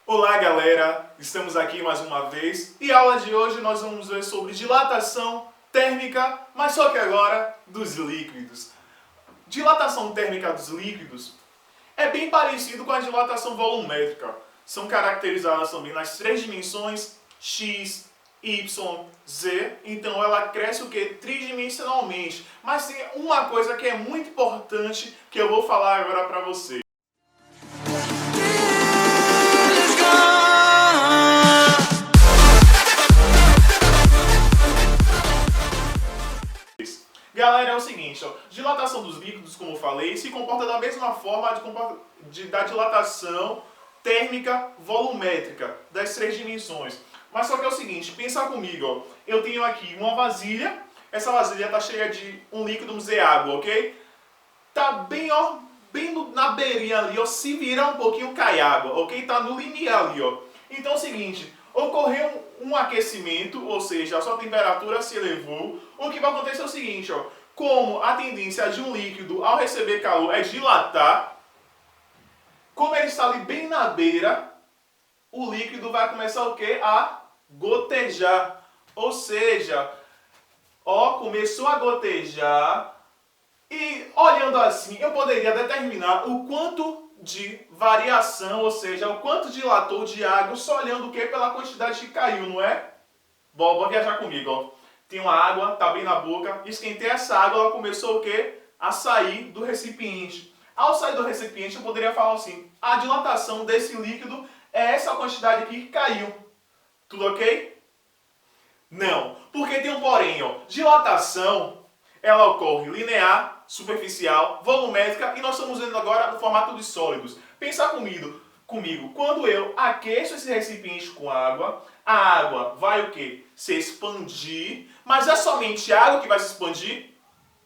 Olá galera, estamos aqui mais uma vez e a aula de hoje nós vamos ver sobre dilatação térmica, mas só que agora dos líquidos. Dilatação térmica dos líquidos é bem parecido com a dilatação volumétrica. São caracterizadas também nas três dimensões x, y, z, então ela cresce o que? Tridimensionalmente. Mas tem uma coisa que é muito importante que eu vou falar agora para você. Galera, é o seguinte, ó, dilatação dos líquidos, como eu falei, se comporta da mesma forma da dilatação térmica volumétrica, das três dimensões. Mas só que é o seguinte, pensa comigo, ó, eu tenho aqui uma vasilha, essa vasilha está cheia de um líquido, vamos dizer água, ok? Tá bem, ó, na beirinha ali, ó, se virar um pouquinho cai água, ok? Tá no limiar ali, ó. Então é o seguinte, ocorreu um aquecimento, ou seja, a sua temperatura se elevou. O que vai acontecer é o seguinte, ó, como a tendência de um líquido ao receber calor é dilatar, como ele está ali bem na beira, o líquido vai começar o quê? A gotejar. Ou seja, ó, começou a gotejar e olhando assim, eu poderia determinar o quanto de variação, ou seja, o quanto dilatou de água, só olhando o que? Pela quantidade que caiu, não é? Bom, viajar comigo, ó. Tem uma água, tá bem na boca, esquentei essa água, ela começou o quê? A sair do recipiente. Ao sair do recipiente, eu poderia falar assim, a dilatação desse líquido é essa quantidade aqui que caiu. Tudo ok? Não, porque tem um porém, ó. Dilatação, ela ocorre linear, superficial, volumétrica e nós estamos vendo agora no formato de sólidos. Pensa comigo, quando eu aqueço esse recipiente com água, a água vai o quê? Se expandir, mas é somente a água que vai se expandir?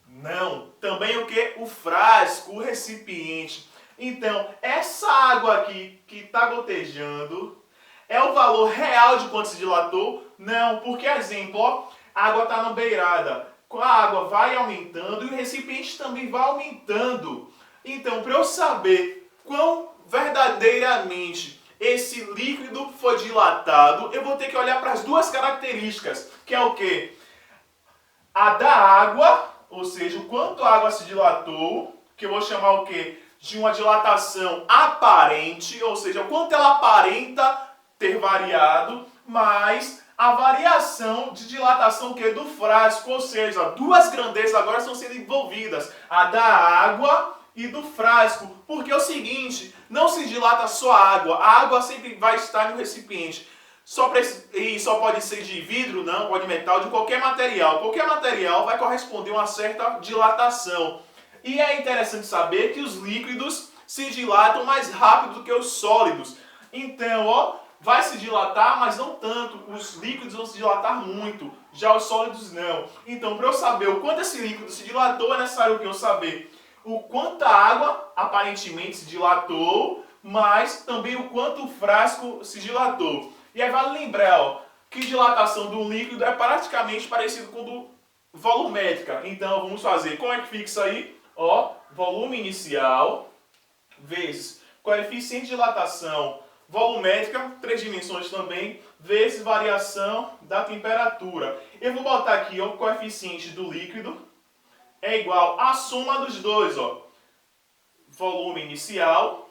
Não, também o que? O frasco, o recipiente. Então, essa água aqui que está gotejando é o valor real de quanto se dilatou? Não, porque, exemplo, ó, a água está na beirada. A água vai aumentando e o recipiente também vai aumentando. Então, para eu saber quão verdadeiramente esse líquido foi dilatado, eu vou ter que olhar para as duas características, que é o quê? A da água, ou seja, o quanto a água se dilatou, que eu vou chamar o quê? De uma dilatação aparente, ou seja, o quanto ela aparenta ter variado, mais a variação de dilatação que é do frasco, ou seja, duas grandezas agora estão sendo envolvidas, a da água e do frasco, porque é o seguinte, não se dilata só a água sempre vai estar no recipiente, e só pode ser de vidro, não, pode metal, de qualquer material vai corresponder a uma certa dilatação, e é interessante saber que os líquidos se dilatam mais rápido do que os sólidos, então, ó, vai se dilatar, mas não tanto. Os líquidos vão se dilatar muito, já os sólidos não. Então, para eu saber o quanto esse líquido se dilatou, é necessário que eu saber o quanto a água aparentemente se dilatou, mas também o quanto o frasco se dilatou. E aí vale lembrar, ó, que dilatação do líquido é praticamente parecido com do volumétrica. Então, vamos fazer. Como é que fica isso aí? Ó, volume inicial vezes coeficiente de dilatação volumétrica, três dimensões também, vezes variação da temperatura. Eu vou botar aqui ó, o coeficiente do líquido é igual à soma dos dois, ó. Volume inicial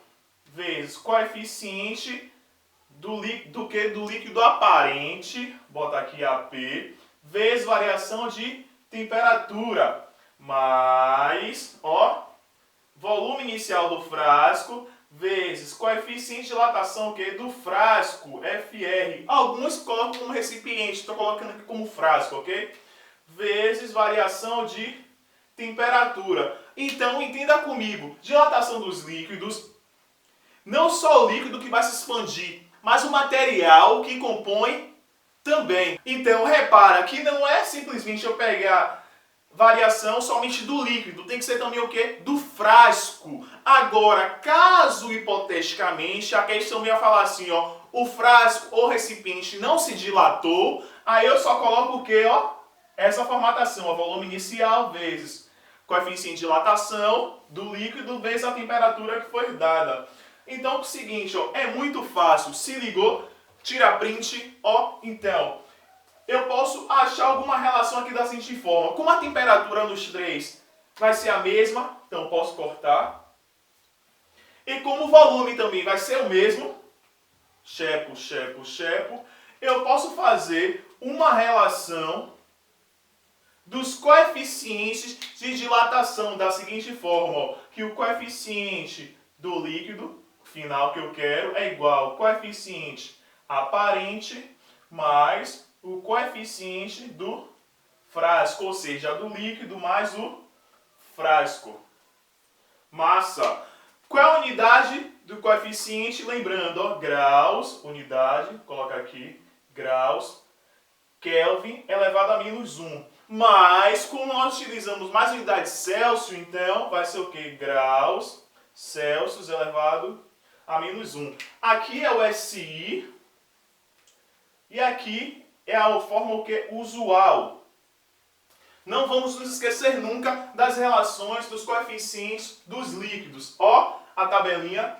vezes coeficiente do líquido aparente, bota aqui AP, vezes variação de temperatura, mais, ó, volume inicial do frasco vezes coeficiente de dilatação que do frasco, FR. Alguns colocam como recipiente, estou colocando aqui como frasco, ok? Vezes variação de temperatura. Então, entenda comigo, dilatação dos líquidos, não só o líquido que vai se expandir, mas o material que compõe também. Então, repara que não é simplesmente eu pegar variação somente do líquido, tem que ser também o quê? Do frasco. Agora, caso hipoteticamente a questão venha falar assim, ó, o frasco ou recipiente não se dilatou, aí eu só coloco o quê, ó? Essa formatação, ó, volume inicial vezes coeficiente de dilatação do líquido vezes a temperatura que foi dada. Então é o seguinte, ó, é muito fácil. Se ligou? Tira print, ó. Então, eu posso achar alguma relação aqui da seguinte forma. Como a temperatura nos três vai ser a mesma, então eu posso cortar. E como o volume também vai ser o mesmo, chepo, chepo, chepo, eu posso fazer uma relação dos coeficientes de dilatação da seguinte forma, ó, que o coeficiente do líquido final que eu quero é igual ao coeficiente aparente mais o coeficiente do frasco, ou seja, do líquido mais o frasco. Massa. Qual é a unidade do coeficiente? Lembrando, ó, graus, unidade, coloca aqui, graus, Kelvin elevado a -1. Mas, como nós utilizamos mais unidade Celsius, então vai ser o quê? Graus Celsius elevado a -1. Aqui é o SI e aqui é a forma o quê? Usual. Não vamos nos esquecer nunca das relações dos coeficientes dos líquidos. Ó, a tabelinha,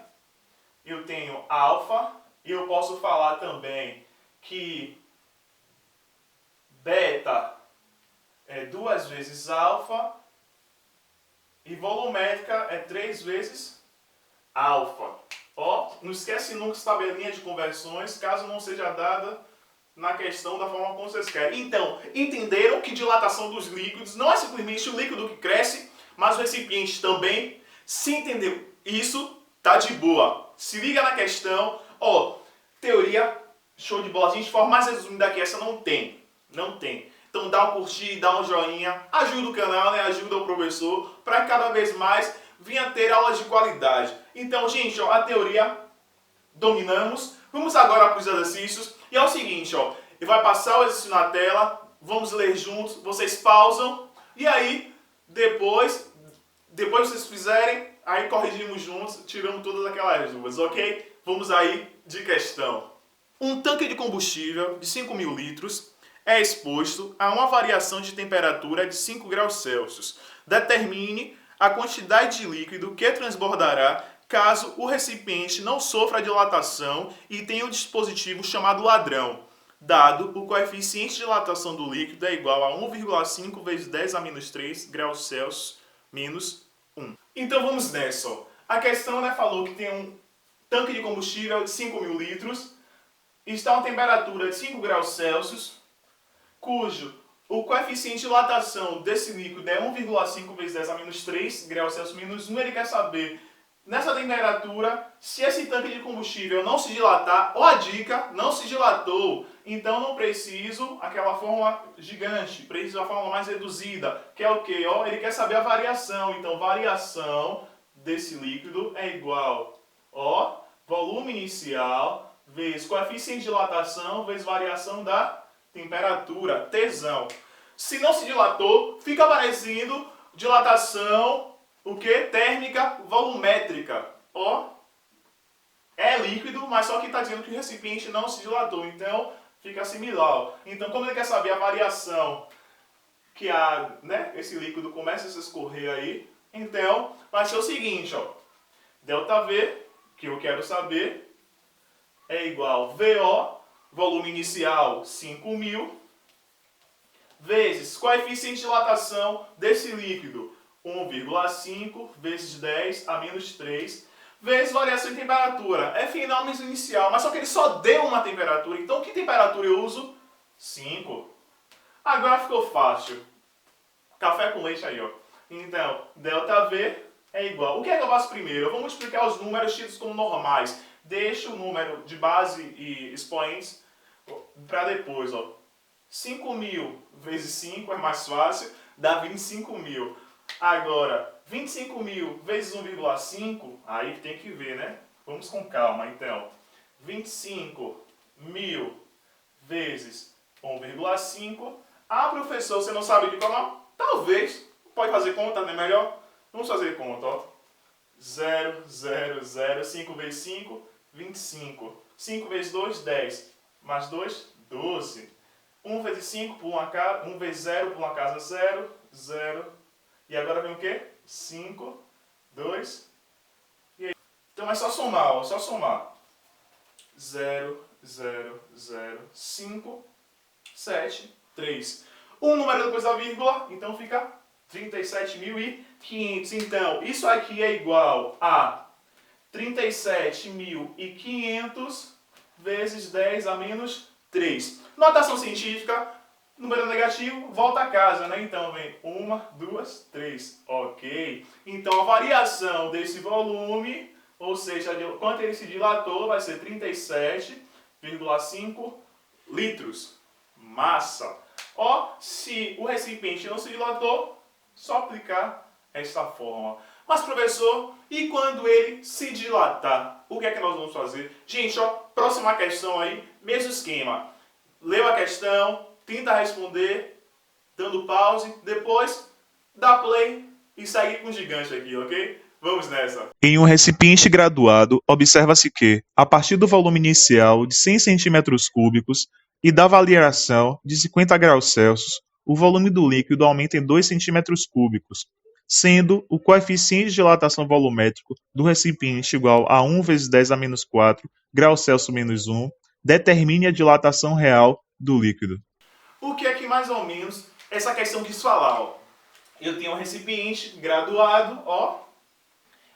eu tenho alfa, e eu posso falar também que beta é 2 vezes alfa e volumétrica é 3 vezes alfa. Ó, não esquece nunca essa tabelinha de conversões, caso não seja dada na questão da forma como vocês querem. Então, entenderam que dilatação dos líquidos não é simplesmente o líquido que cresce, mas o recipiente também. Se entendeu isso, tá de boa. Se liga na questão. Ó, teoria, show de bola. A gente forma mais resumida aqui, essa não tem. Não tem. Então dá um curtir, dá um joinha, ajuda o canal, né? Ajuda o professor, para cada vez mais venha ter aulas de qualidade. Então, gente, ó, a teoria dominamos. Vamos agora para os exercícios. E é o seguinte, ó, ele vai passar o exercício na tela, vamos ler juntos, vocês pausam, e aí, depois vocês fizerem, aí corrigimos juntos, tiramos todas aquelas dúvidas, ok? Vamos aí de questão. Um tanque de combustível de 5.000 litros é exposto a uma variação de temperatura de 5 graus Celsius. Determine a quantidade de líquido que transbordará caso o recipiente não sofra dilatação e tenha um dispositivo chamado ladrão, dado o coeficiente de dilatação do líquido é igual a 1,5 vezes 10 a -3 graus Celsius menos 1. Então vamos nessa. Ó. A questão, né, falou que tem um tanque de combustível de 5.000 litros, está a uma temperatura de 5 graus Celsius, cujo o coeficiente de dilatação desse líquido é 1,5 vezes 10 a -3 graus Celsius menos 1. Ele quer saber, nessa temperatura, se esse tanque de combustível não se dilatar, ó a dica, não se dilatou, então não preciso aquela fórmula gigante, preciso a fórmula mais reduzida, que é o quê? Ó, ele quer saber a variação, então variação desse líquido é igual, ó, volume inicial vezes coeficiente de dilatação vezes variação da temperatura, tesão. Se não se dilatou, fica aparecendo dilatação, o que? Térmica volumétrica. Ó, é líquido, mas só que está dizendo que o recipiente não se dilatou. Então, fica similar. Então, como ele quer saber a variação que esse líquido começa a se escorrer aí, então, vai ser o seguinte, ó. ΔV, que eu quero saber, é igual a VO, volume inicial 5.000, vezes coeficiente de dilatação desse líquido, 1,5 vezes 10 a -3, vezes variação de temperatura. É final menos inicial, mas só que ele só deu uma temperatura. Então, que temperatura eu uso? 5. Agora ficou fácil. Café com leite aí, ó. Então, ΔV é igual. O que é que eu faço primeiro? Eu vou multiplicar os números tidos como normais. Deixo o número de base e expoentes para depois, ó. 5.000 vezes 5 é mais fácil, dá 25.000. Agora, 25.000 vezes 1,5, aí tem que ver, né? Vamos com calma, então. 25.000 vezes 1,5. Ah, professor, você não sabe de como? Talvez. Pode fazer conta, não é melhor? Vamos fazer conta, ó. 0, 0, 0, 5 vezes 5, 25. 5 vezes 2, 10. Mais 2, 12. 1 vezes 5 por uma casa, 1 vezes 0 por uma casa, 0, 0. E agora vem o quê? 5, 2. E aí? Então Então é só somar, ó, só somar. 0, 0, 0, 5, 7, 3. Um número depois da vírgula, então fica 37.500. Então, isso aqui é igual a 37.500 vezes 10 a menos 3. Notação científica, número negativo, volta a casa, né? Então vem 1, 2, 3. Ok. Então a variação desse volume, ou seja, quanto ele se dilatou, vai ser 37,5 litros. Massa. Ó, se o recipiente não se dilatou, só aplicar esta fórmula. Mas, professor, e quando ele se dilatar? O que é que nós vamos fazer? Gente, ó, próxima questão aí, mesmo esquema. Leu a questão, tenta responder, dando pause, depois dá play e segue com o gigante aqui, ok? Vamos nessa. Em um recipiente graduado, observa-se que, a partir do volume inicial de 100 cm3 e da variação de 50 graus Celsius, o volume do líquido aumenta em 2 cm3, sendo o coeficiente de dilatação volumétrico do recipiente igual a 1 vezes 10 a menos 4 graus Celsius menos 1, determine a dilatação real do líquido. O que é que mais ou menos essa questão quis falar? Ó? Eu tenho um recipiente graduado, ó,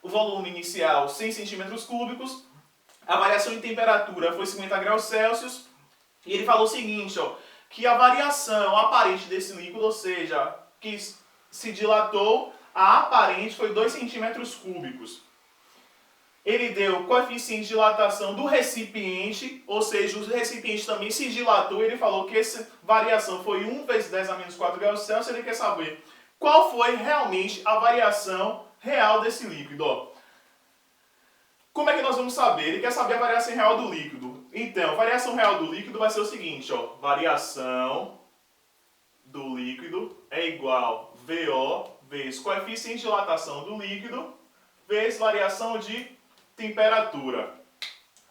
o volume inicial 100 cm3, a variação em temperatura foi 50 graus Celsius, e ele falou o seguinte, ó, que a variação aparente desse líquido, ou seja, que se dilatou, a aparente foi 2 cm3. Ele deu o coeficiente de dilatação do recipiente, ou seja, o recipiente também se dilatou, ele falou que essa variação foi 1 vezes 10 a menos 4 graus Celsius, ele quer saber qual foi realmente a variação real desse líquido, ó. Como é que nós vamos saber? Ele quer saber a variação real do líquido. Então, a variação real do líquido vai ser o seguinte, ó. Variação do líquido é igual a VO vezes coeficiente de dilatação do líquido vezes variação de temperatura.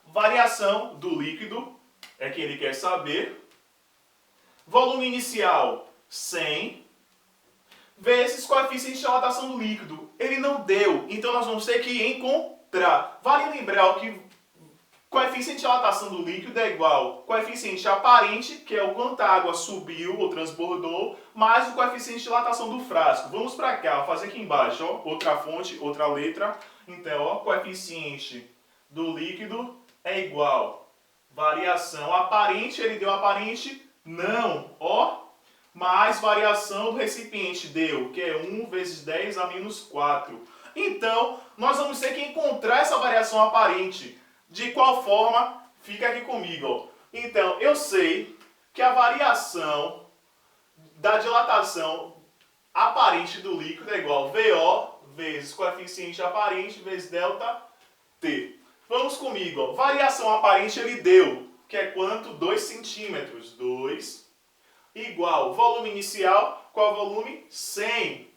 Variação do líquido é que ele quer saber. Volume inicial 100 vezes coeficiente de dilatação do líquido. Ele não deu, então nós vamos ter que encontrar. Vale lembrar que coeficiente de dilatação do líquido é igual ao coeficiente aparente, que é o quanto a água subiu ou transbordou, mais o coeficiente de dilatação do frasco. Vamos para cá, vou fazer aqui embaixo, ó, outra fonte, outra letra. Então, ó, coeficiente do líquido é igual variação aparente, ele deu aparente? Não, ó, mais variação do recipiente deu, que é 1 vezes 10 a menos 4. Então, nós vamos ter que encontrar essa variação aparente. De qual forma? Fica aqui comigo, ó. Então, eu sei que a variação da dilatação aparente do líquido é igual a VO vezes coeficiente aparente vezes delta T. Vamos comigo, ó. Variação aparente ele deu, que é quanto? 2 centímetros. 2 igual volume inicial, qual volume? 100.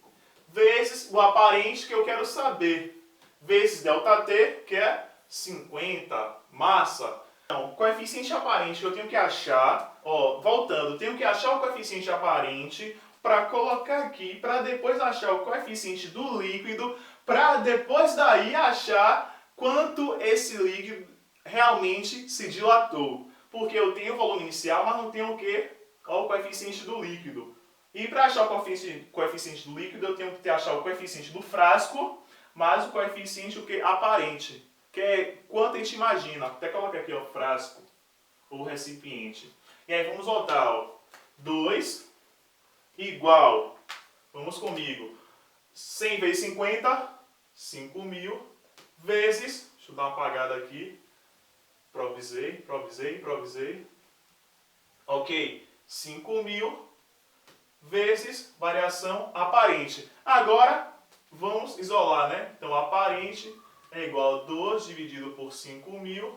Vezes o aparente que eu quero saber, vezes ΔT, que é 50, massa. Então, coeficiente aparente que eu tenho que achar, ó, voltando, eu tenho que achar o coeficiente aparente para colocar aqui, para depois achar o coeficiente do líquido, para depois daí achar quanto esse líquido realmente se dilatou. Porque eu tenho o volume inicial, mas não tenho o quê? Ó, o coeficiente do líquido. E para achar o coeficiente do líquido, eu tenho que achar o coeficiente do frasco, mais o coeficiente o que? Aparente, que é quanto a gente imagina. Até coloca aqui, ó, frasco, ou recipiente. E aí vamos voltar, ó. 2 igual, vamos comigo, 100 vezes 50, 5.000, vezes, deixa eu dar uma apagada aqui, improvisei, ok, 5.000, vezes variação aparente. Agora, vamos isolar, né? Então, aparente é igual a 2 dividido por 5.000,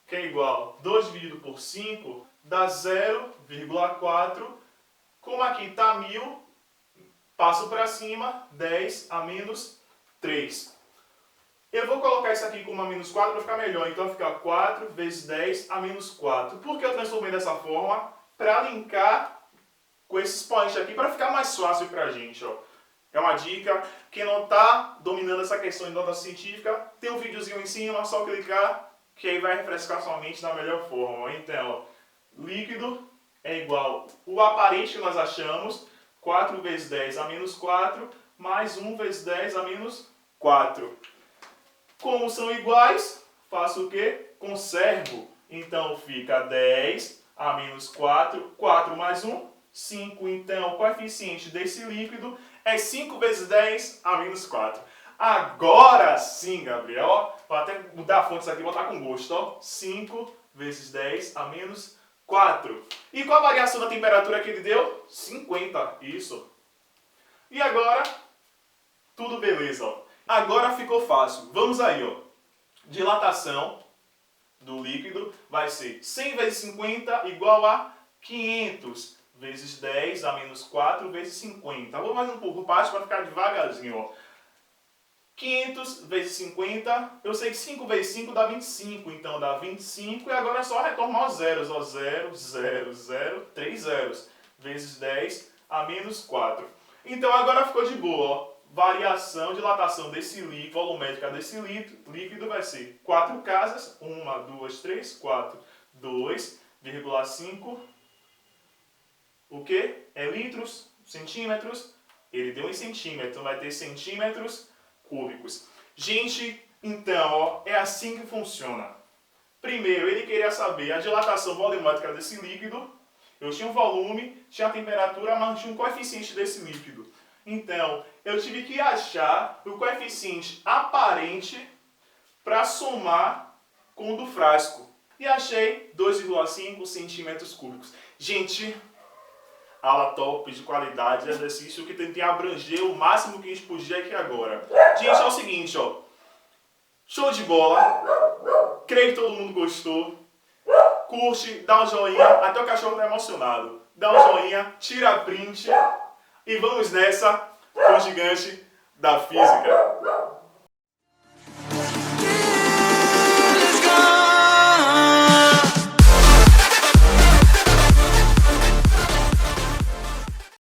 que é igual a 2 dividido por 5, dá 0,4. Como aqui está 1.000, passo para cima, 10 a menos 3. Eu vou colocar isso aqui como a menos 4 para ficar melhor. Então, vai ficar 4 vezes 10 a menos 4. Por que eu transformei dessa forma? Para linkar com esse expoente aqui, para ficar mais fácil para a gente, ó. É uma dica. Quem não está dominando essa questão de nota científica, tem um videozinho em cima, é só clicar, que aí vai refrescar sua mente da melhor forma. Então, líquido é igual o aparente que nós achamos, 4 vezes 10 a menos 4, mais 1 vezes 10 a menos 4. Como são iguais, faço o quê? Conservo. Então fica 10 a menos 4, 4 mais 1, 5. Então o coeficiente desse líquido é 5 vezes 10 a menos 4. Agora sim, Gabriel, vou até mudar a fonte aqui e botar com gosto. Ó. 5 vezes 10 a menos 4. E qual a variação da temperatura que ele deu? 50. Isso. E agora, tudo beleza. Ó. Agora ficou fácil. Vamos aí. Ó. Dilatação do líquido vai ser 100 vezes 50 igual a 500 vezes 10 a menos 4 vezes 50. Vou mais um pouco por para ficar devagarzinho. Ó. 500 vezes 50, eu sei que 5 vezes 5 dá 25, então dá 25 e agora é só retornar os zeros. Ó. 0, 0, 0, 3 zeros, vezes 10 a menos 4. Então agora ficou de boa. Ó. Variação, dilatação desse líquido, volumétrica desse líquido vai ser 4 casas, 1, 2, 3, 4, 2,5, o que? É litros, centímetros, ele deu em centímetros, então vai ter centímetros cúbicos. Gente, então, ó, é assim que funciona. Primeiro, ele queria saber a dilatação volumétrica desse líquido, eu tinha um volume, tinha a temperatura, mas tinha um coeficiente desse líquido. Então, eu tive que achar o coeficiente aparente para somar com o do frasco. E achei 2,5 centímetros cúbicos. Gente, aula top, de qualidade, exercício que tentei abranger o máximo que a gente podia aqui agora. Gente, é o seguinte, ó. Show de bola. Creio que todo mundo gostou. Curte, dá um joinha, até o cachorro tá emocionado. Dá um joinha, tira print. E vamos nessa com o gigante da física.